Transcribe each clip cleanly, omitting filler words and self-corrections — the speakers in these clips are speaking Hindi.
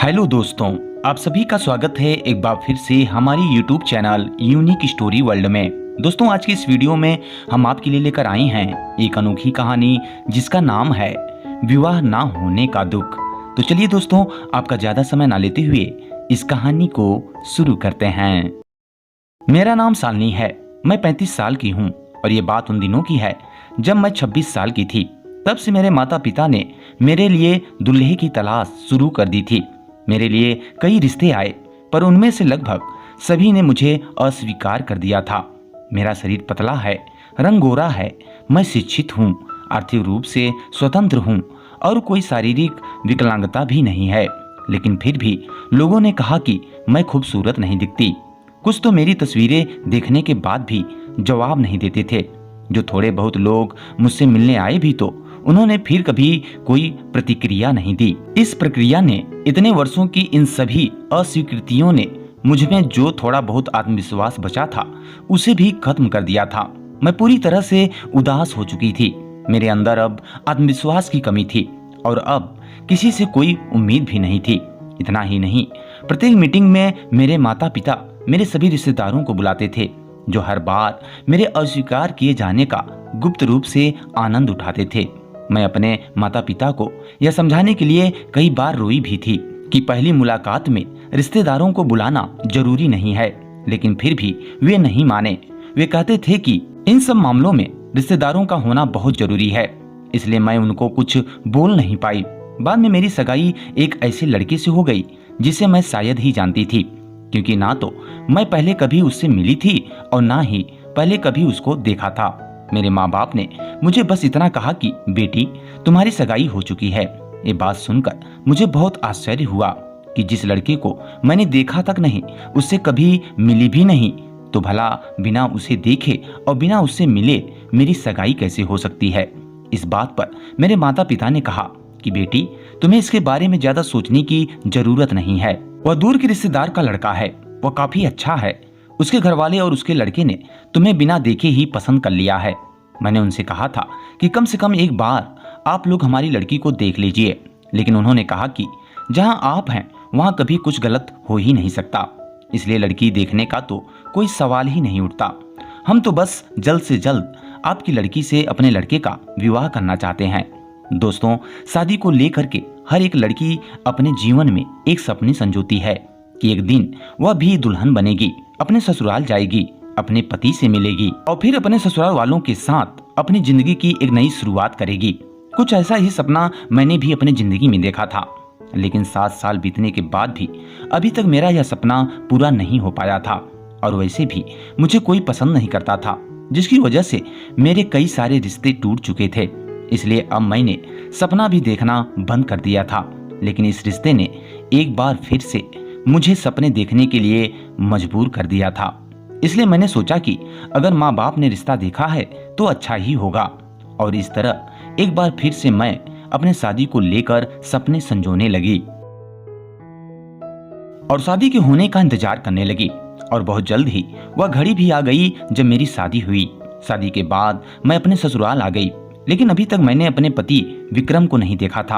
हेलो दोस्तों, आप सभी का स्वागत है एक बार फिर से हमारी YouTube channel unique story world में। दोस्तों, आज की इस वीडियो में हम आपके लिए लेकर आए हैं एक अनोखी कहानी जिसका नाम है विवाह ना होने का दुख। तो चलिए दोस्तों, आपका ज्यादा समय ना लेते हुए इस कहानी को शुरू करते हैं। मेरा नाम शालिनी है, मैं 35 साल की हूँ और ये बात उन दिनों की है जब मैं 26 साल की थी। तब से मेरे माता पिता ने मेरे लिए दूल्हे की तलाश शुरू कर दी थी। मेरे लिए कई रिश्ते आए, पर उनमें से लगभग सभी ने मुझे अस्वीकार कर दिया था। मेरा शरीर पतला है, रंग गोरा है, मैं शिक्षित हूँ, आर्थिक रूप से स्वतंत्र हूँ और कोई शारीरिक विकलांगता भी नहीं है। लेकिन फिर भी लोगों ने कहा कि मैं खूबसूरत नहीं दिखती। कुछ तो मेरी तस्वीरें देखने के बाद भी जवाब नहीं देते थे। जो थोड़े बहुत लोग मुझसे मिलने आए भी तो उन्होंने फिर कभी कोई प्रतिक्रिया नहीं दी। इस प्रक्रिया ने इतने वर्षों की इन सभी अस्वीकृतियों ने मुझ में जो थोड़ा बहुत आत्मविश्वास बचा था उसे भी खत्म कर दिया था। मैं पूरी तरह से उदास हो चुकी थी। मेरे अंदर अब आत्मविश्वास की कमी थी और अब किसी से कोई उम्मीद भी नहीं थी। इतना ही नहीं, प्रत्येक मीटिंग में मेरे माता पिता मेरे सभी रिश्तेदारों को बुलाते थे, जो हर बार मेरे अस्वीकार किए जाने का गुप्त रूप से आनंद उठाते थे। मैं अपने माता पिता को यह समझाने के लिए कई बार रोई भी थी कि पहली मुलाकात में रिश्तेदारों को बुलाना जरूरी नहीं है, लेकिन फिर भी वे नहीं माने। वे कहते थे कि इन सब मामलों में रिश्तेदारों का होना बहुत जरूरी है, इसलिए मैं उनको कुछ बोल नहीं पाई। बाद में मेरी सगाई एक ऐसे लड़के से हो गई जिसे मैं शायद ही जानती थी, क्योंकि ना तो मैं पहले कभी उससे मिली थी और ना ही पहले कभी उसको देखा था। मेरे माँ बाप ने मुझे बस इतना कहा कि बेटी, तुम्हारी सगाई हो चुकी है। ये बात सुनकर मुझे बहुत आश्चर्य हुआ कि जिस लड़के को मैंने देखा तक नहीं, उससे कभी मिली भी नहीं, तो भला बिना उसे देखे और बिना उससे मिले मेरी सगाई कैसे हो सकती है। इस बात पर मेरे माता पिता ने कहा कि बेटी, तुम्हें इसके बारे में ज्यादा सोचने की जरूरत नहीं है। वह दूर के रिश्तेदार का लड़का है, वह काफी अच्छा है। उसके घर वाले और उसके लड़के ने तुम्हें बिना देखे ही पसंद कर लिया है। मैंने उनसे कहा था कि कम से कम एक बार आप लोग हमारी लड़की को देख लीजिए, लेकिन उन्होंने कहा कि जहां आप हैं वहां कभी कुछ गलत हो ही नहीं सकता, इसलिए लड़की देखने का तो कोई सवाल ही नहीं उठता। हम तो बस जल्द से जल्द आपकी लड़की से अपने लड़के का विवाह करना चाहते हैं। दोस्तों, शादी को लेकर के हर एक लड़की अपने जीवन में एक सपनी संजोती है कि एक दिन वह भी दुल्हन बनेगी, अपने ससुराल जाएगी, अपने पति से मिलेगी और फिर अपने ससुराल वालों के साथ अपनी जिंदगी की एक नई शुरुआत करेगी। कुछ ऐसा ही सपना मैंने भी अपनी जिंदगी में देखा था, लेकिन 7 साल बीतने के बाद भी अभी तक मेरा यह सपना पूरा नहीं हो पाया था। और वैसे भी मुझे कोई पसंद नहीं करता था, जिसकी वजह से मेरे कई सारे रिश्ते टूट चुके थे। इसलिए अब मैंने सपना भी देखना बंद कर दिया था। लेकिन इस रिश्ते ने एक बार फिर से मुझे सपने देखने के लिए मजबूर कर दिया था। इसलिए मैंने सोचा कि अगर माँ बाप ने रिश्ता देखा है तो अच्छा ही होगा। और इस तरह एक बार फिर से मैं अपने शादी को लेकर सपने संजोने लगी और शादी के होने का इंतजार करने लगी। और बहुत जल्द ही वह घड़ी भी आ गई जब मेरी शादी हुई। शादी के बाद मैं अपने ससुराल आ गई, लेकिन अभी तक मैंने अपने पति विक्रम को नहीं देखा था।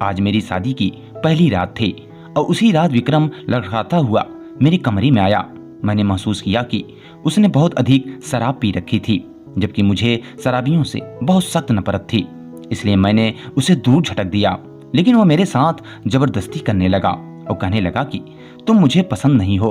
आज मेरी शादी की पहली रात थी और उसी रात विक्रम लड़खड़ाता हुआ मेरे कमरे में आया। मैंने महसूस किया कि उसने बहुत अधिक शराब पी रखी थी, जबकि मुझे शराबियों से बहुत सख्त नफरत थी। इसलिए मैंने उसे दूर झटक दिया, लेकिन वह मेरे साथ जबरदस्ती करने लगा और कहने लगा कि तुम मुझे पसंद नहीं हो।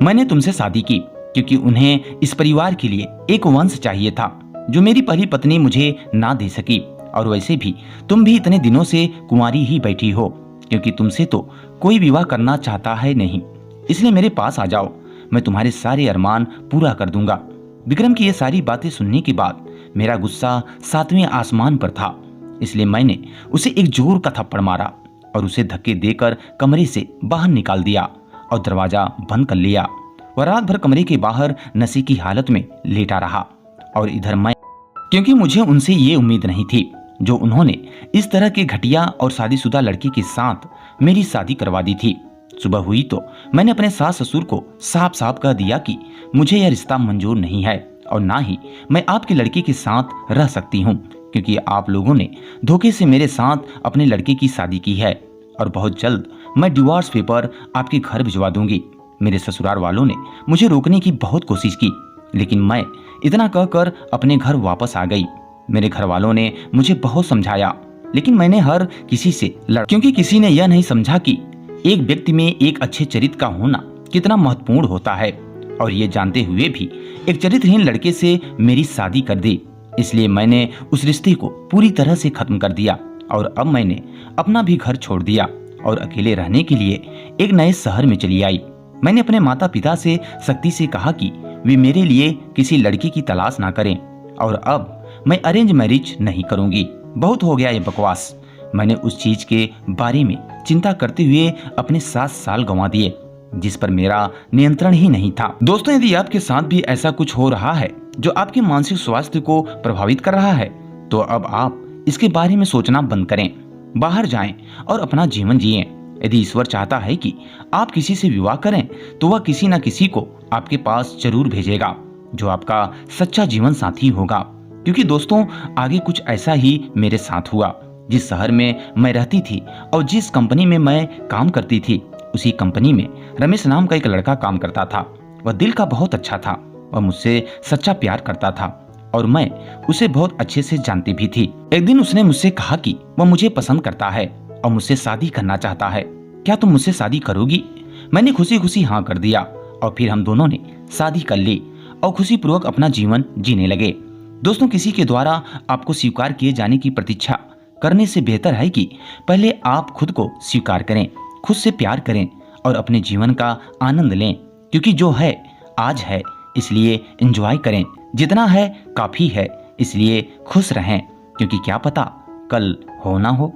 मैंने तुमसे शादी की क्योंकि उन्हें इस परिवार के लिए एक वंश चाहिए था जो मेरी पहली पत्नी मुझे ना दे सकी। और वैसे भी तुम भी इतने दिनों से कुंवारी ही बैठी हो, क्योंकि तुमसे तो कोई विवाह करना चाहता है नहीं। इसलिए मेरे पास आ जाओ, मैं तुम्हारे सारे अरमान पूरा कर दूंगा। विक्रम की ये सारी बातें सुनने के बाद मेरा गुस्सा 7वें आसमान पर था। इसलिए मैंने उसे एक जोर का थप्पड़ मारा और उसे धक्के देकर कमरे से बाहर निकाल दिया और दरवाजा बंद कर लिया। वह रात भर कमरे के बाहर नशे की हालत में लेटा रहा और इधर मैं, क्योंकि मुझे उनसे ये उम्मीद नहीं थी जो उन्होंने इस तरह के घटिया और शादीशुदा लड़के के साथ मेरी शादी करवा दी थी। सुबह हुई तो मैंने अपने सास ससुर को साफ साफ कह दिया कि मुझे यह रिश्ता मंजूर नहीं है और ना ही मैं आपके लड़के के साथ रह सकती हूँ, क्योंकि आप लोगों ने धोखे से मेरे साथ अपने लड़के की शादी की है और बहुत जल्द मैं डिवोर्स पेपर आपके घर भिजवा दूंगी। मेरे ससुराल वालों ने मुझे रोकने की बहुत कोशिश की, लेकिन मैं इतना कहकर अपने घर वापस आ गई। मेरे घर वालों ने मुझे बहुत समझाया, लेकिन मैंने हर किसी से लड़ा, क्योंकि किसी ने यह नहीं समझा कि एक व्यक्ति में एक अच्छे चरित्र का होना कितना महत्वपूर्ण होता है। और ये जानते हुए भी एक चरित्रहीन लड़के से मेरी शादी कर दी। इसलिए मैंने उस रिश्ते को पूरी तरह से खत्म कर दिया और अब मैंने अपना भी घर छोड़ दिया और अकेले रहने के लिए एक नए शहर में चली आई। मैंने अपने माता पिता से सख्ती से कहा कि वे मेरे लिए किसी लड़की की तलाश ना करें और अब मैं अरेंज मैरिज नहीं करूंगी। बहुत हो गया ये बकवास। मैंने उस चीज के बारे में चिंता करते हुए अपने 7 साल गंवा दिए, जिस पर मेरा नियंत्रण ही नहीं था। दोस्तों, यदि आपके साथ भी ऐसा कुछ हो रहा है जो आपके मानसिक स्वास्थ्य को प्रभावित कर रहा है, तो अब आप इसके बारे में सोचना बंद करें, बाहर जाएं और अपना जीवन जिएं। यदि ईश्वर चाहता है कि आप किसी से विवाह करें, तो वह किसी न किसी को आपके पास जरूर भेजेगा जो आपका सच्चा जीवन साथी होगा। क्योंकि दोस्तों, आगे कुछ ऐसा ही मेरे साथ हुआ। जिस शहर में मैं रहती थी और जिस कंपनी में मैं काम करती थी, उसी कंपनी में रमेश नाम का एक लड़का काम करता था। वह दिल का बहुत अच्छा था। वह मुझसे सच्चा प्यार करता था और मैं उसे बहुत अच्छे से जानती भी थी। एक दिन उसने मुझसे कहा कि वह मुझे पसंद करता है और मुझसे शादी करना चाहता है। क्या तुम मुझसे शादी करोगी? मैंने खुशी खुशी हाँ कर दिया और फिर हम दोनों ने शादी कर ली और खुशी पूर्वक अपना जीवन जीने लगे। दोस्तों, किसी के द्वारा आपको स्वीकार किए जाने की प्रतीक्षा करने से बेहतर है कि पहले आप खुद को स्वीकार करें, खुद से प्यार करें और अपने जीवन का आनंद लें। क्योंकि जो है आज है, इसलिए एंजॉय करें। जितना है काफी है, इसलिए खुश रहें, क्योंकि क्या पता कल हो ना हो।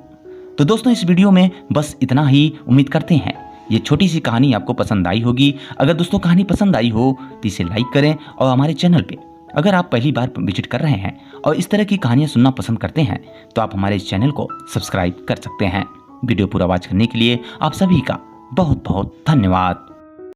तो दोस्तों, इस वीडियो में बस इतना ही। उम्मीद करते हैं ये छोटी सी कहानी आपको पसंद आई होगी। अगर दोस्तों कहानी पसंद आई हो तो इसे लाइक करें और हमारे चैनल पे अगर आप पहली बार विजिट कर रहे हैं और इस तरह की कहानियां सुनना पसंद करते हैं, तो आप हमारे इस चैनल को सब्सक्राइब कर सकते हैं। वीडियो पूरा वॉच करने के लिए आप सभी का बहुत बहुत धन्यवाद।